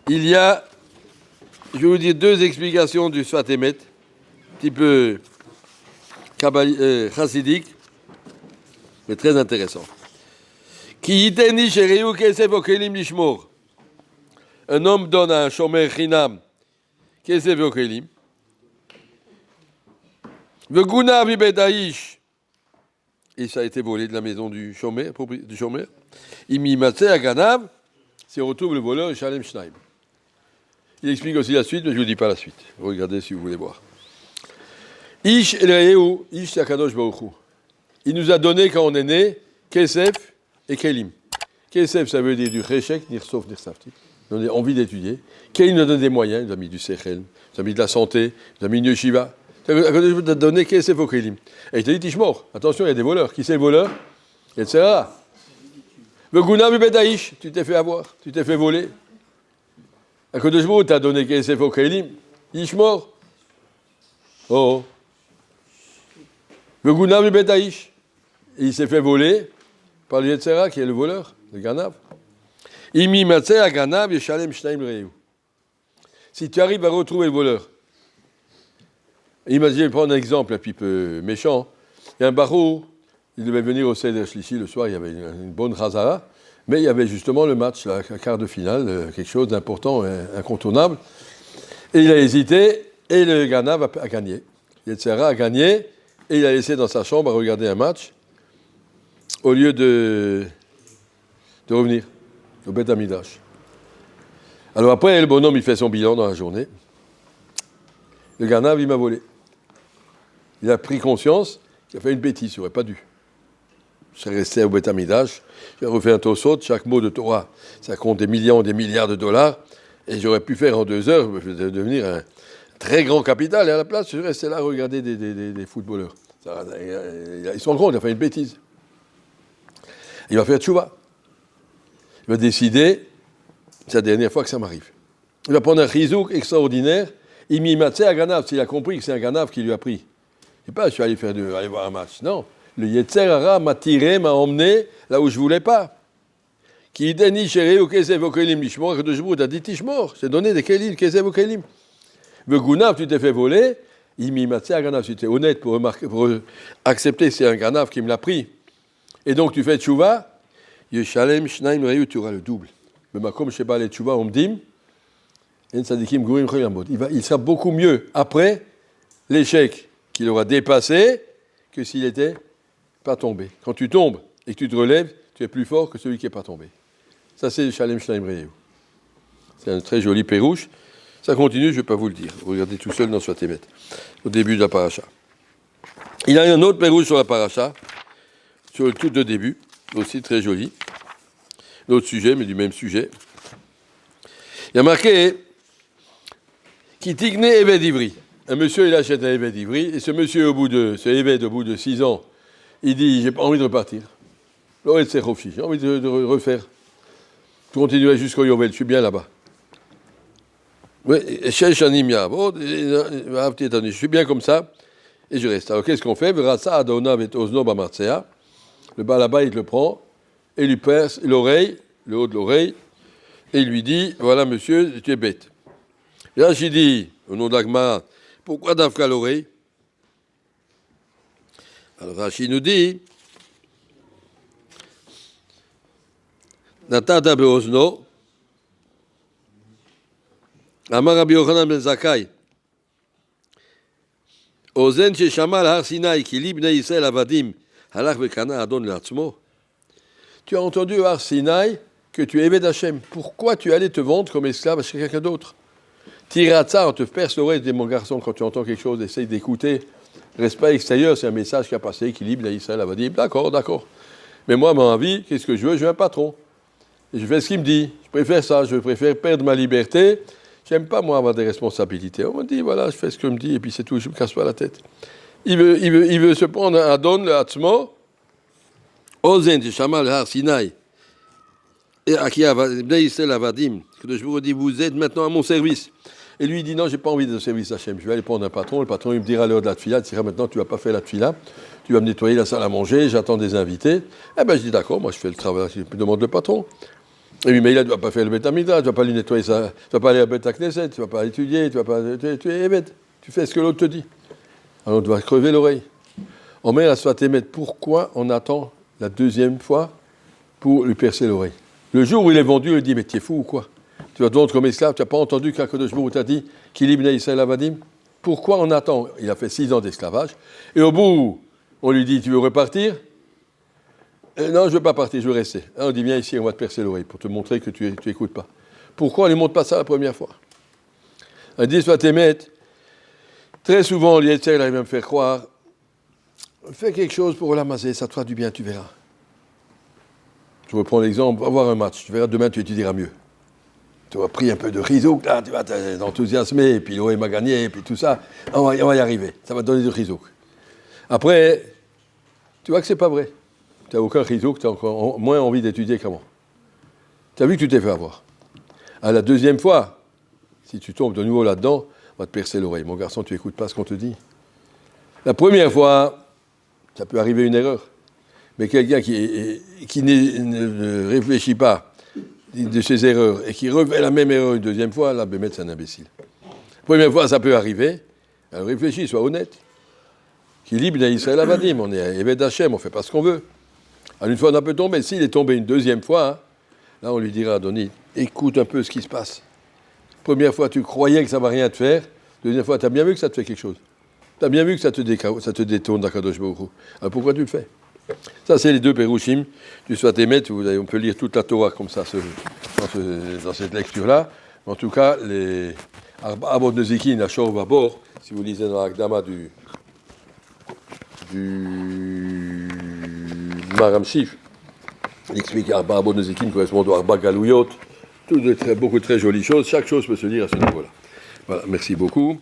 Il y a, je vais vous dire, deux explications du Sfat Emet, un petit peu chassidique, mais très intéressant. Ki yiteni shereu kesef okelim lishmor. Un homme donne à un shomer chinam kesef okelim. Veguna bibedaïsh. Et ça a été volé de la maison du shomer. Imi matse aganav. Si on retrouve le voleur, Shalem Shnaim. Il explique aussi la suite, mais je ne vous dis pas la suite. Regardez si vous voulez voir. Ish el Re'eu, Ish c'est Akadosh Baruch Hu. Il nous a donné, quand on est né, Kesef et Kelim. Kesef, ça veut dire du Cheshek, Nirsof, Nirsafti. On a envie d'étudier. Kelim nous donne des moyens. Il nous a mis du Sechel, il nous a mis de la santé, il nous a mis une yeshiva. Akadosh Baruch Hu a donné Kesef au Kelim. Et il t'a dit, Tishmor, attention, il y a des voleurs. Qui c'est le voleur? Etc. Veguna bibedaïsh, tu t'es fait avoir, tu t'es fait voler. Akadosh Baruch Hu t'a donné Kesef au Kelim, Yishmor. Oh. Veguna bibedaïsh. Et il s'est fait voler par le Yetzera, qui est le voleur, le Ganav. Imi matse a Ganav yeshalem shnaim reu. Si tu arrives à retrouver le voleur, imaginez, je vais prendre un exemple un petit peu méchant. Il y a un barreau, il devait venir au Seder Shlishi le soir, il y avait une bonne Hazara, mais il y avait justement le match, la quart de finale, quelque chose d'important, incontournable. Et il a hésité, et le Ganav a gagné. Yetzera a gagné, et il a laissé dans sa chambre à regarder un match, au lieu de revenir au Beth Amidrash. Alors après, le bonhomme, il fait son bilan dans la journée. Le Ganav, il m'a volé. Il a pris conscience qu'il a fait une bêtise, il n'aurait pas dû. Je serais resté au Beth Amidrash, j'ai refait un tosot, chaque mot de Torah, ça compte des millions, des milliards de dollars, et j'aurais pu faire en 2 heures, je vais devenir un très grand capital, et à la place, je suis resté là à regarder des footballeurs. Ils sont grands, il a fait une bêtise. Il va faire tchouva. Il va décider, c'est la dernière fois que ça m'arrive. Il va prendre un chizouk extraordinaire, il m'y matse à Ganav, s'il a compris que c'est un Ganav qui lui a pris. Je ne sais pas, je suis allé aller voir un match. Non, le Yetzer Hara m'a tiré, m'a emmené là où je ne voulais pas. Qui deni chéri ou kesev ou kelim lishmor, que de Jbout a dit tishmor, c'est donné des kelim, kesev ou kelim. Le Gounav, tu t'es fait voler, il m'y matse à Ganav, tu t'es honnête pour accepter que c'est un Ganav qui me l'a pris. Et donc tu fais tchouva, Yeshalem Shnaim Reu, tu auras le double. Mais comme je ne sais pas les tchouva, on me dit, il sera beaucoup mieux après l'échec qu'il aura dépassé que s'il n'était pas tombé. Quand tu tombes et que tu te relèves, tu es plus fort que celui qui n'est pas tombé. Ça, c'est Shalem Shnaim Reu. C'est un très joli pérouche. Ça continue, je ne vais pas vous le dire. Regardez tout seul dans Sfat Emet, au début de la paracha. Il y a un autre pérouche sur la paracha, sur le tout de début, aussi très joli. D'autres sujets, mais du même sujet. Il y a marqué qui tigne Eved Ivri. Un monsieur, il achète un Eved Ivri, et ce monsieur, au bout de 6 ans, il dit, j'ai pas envie de repartir. J'ai envie de refaire. Je continuerai jusqu'au Yovel, je suis bien là-bas. Oui, je suis bien comme ça, et je reste. Alors qu'est-ce qu'on fait? Le balaba, il le prend, et il lui perce l'oreille, le haut de l'oreille, et il lui dit, voilà monsieur, tu es bête. Et là, j'ai dit, au nom d'Agma, pourquoi d'Afka l'oreille? Alors Rashi nous dit, Natata be'ozno, Amar Rabbi Yochanan ben Zakkai, Ozen sheshama al har Sinai, ki li bnei Yisrael avadim, halach vekana adon le'atzmo. Tu as entendu au har Sinai que tu es Eved Hashem. Pourquoi tu allais te vendre comme esclave chez quelqu'un d'autre? Tiratza, on te perce l'oreille, dis mon garçon, quand tu entends quelque chose, essaye d'écouter. Reste pas extérieur, c'est un message qui a passé, équilibre, Israël va dire, d'accord. Mais moi, ma vie, qu'est-ce que je veux? Je veux un patron. Et je fais ce qu'il me dit. Je préfère ça, je préfère perdre ma liberté. J'aime pas, moi, avoir des responsabilités. On me dit, voilà, je fais ce qu'il me dit, et puis c'est tout, je me casse pas la tête. Il veut se prendre un Adon, le Hatzmo, Ozen, Shama, le Har Sinai, et Akia, Bnei Yisraël Avadim, que je vous dis, vous êtes maintenant à mon service. Et lui, il dit non, j'ai pas envie de service Hachem. Je vais aller prendre un patron. Le patron, il me dira l'heure de la tefila. Il dira maintenant, tu vas pas faire la tefila. Tu vas me nettoyer la salle à manger. J'attends des invités. Eh ben, je dis d'accord, moi, je fais le travail. Je demande le patron. Et lui, mais il ne va pas faire le Beth Amida. Tu vas pas lui nettoyer ça. Tu vas pas aller à Beth Knesset. Tu vas pas étudier. Tu vas pas. Tu fais ce que l'autre te dit. Alors, on doit crever l'oreille. Omer à Sfatémet, pourquoi on attend la deuxième fois pour lui percer l'oreille? Le jour où il est vendu, il dit, mais tu es fou ou quoi? Tu vas te vendre comme esclave, tu n'as pas entendu qu'Akadosh Baruch Hu t'a dit qu'il ibn Israël Avadim? Pourquoi on attend? Il a fait 6 ans d'esclavage, et au bout, on lui dit, tu veux repartir? Non, je ne veux pas partir, je veux rester. On dit, viens ici, on va te percer l'oreille, pour te montrer que tu n'écoutes pas. Pourquoi on ne lui montre pas ça la première fois? On dit, soit t'émet, très souvent, l'Yetzer, il arrive à me faire croire, fais quelque chose pour l'amasser, ça te fera du bien, tu verras. Je reprends l'exemple, va voir un match, tu verras, demain tu étudieras mieux. Tu as pris un peu de rizouk, là, tu vas t'enthousiasmer, et puis l'OM a gagné, et puis tout ça, on va y arriver, ça va te donner du rizouk. Après, tu vois que c'est pas vrai. Tu n'as aucun rizouk, tu as encore moins envie d'étudier qu'avant. Tu as vu que tu t'es fait avoir. À la deuxième fois, si tu tombes de nouveau là-dedans, on va te percer l'oreille. Mon garçon, tu n'écoutes pas ce qu'on te dit. La première fois, ça peut arriver une erreur. Mais quelqu'un qui ne réfléchit pas de ses erreurs et qui refait la même erreur une deuxième fois, là, Bémet, c'est un imbécile. La première fois, ça peut arriver. Alors réfléchis, sois honnête. Qui libre d'Israël Avadim, on est à Eved Hachem, on ne fait pas ce qu'on veut. Alors une fois, on a peut tomber. S'il est tombé une deuxième fois, hein, là, on lui dira, Adoni, écoute un peu ce qui se passe. Première fois, tu croyais que ça ne va rien te faire. Deuxième fois, tu as bien vu que ça te fait quelque chose. Tu as bien vu que ça te détourne d'Akadosh Baruch Hu. Alors pourquoi tu le fais? Ça, c'est les deux Pérouchim du Sfatémet. On peut lire toute la Torah comme ça dans cette lecture-là. En tout cas, les Abod Nezikin, la Shor Vabor, si vous lisez dans l'Akdama du Maram Shif, il explique Arba Abod Nezikin correspond à Arba Galouyot, beaucoup de très jolies choses. Chaque chose peut se lire à ce niveau-là. Voilà, merci beaucoup.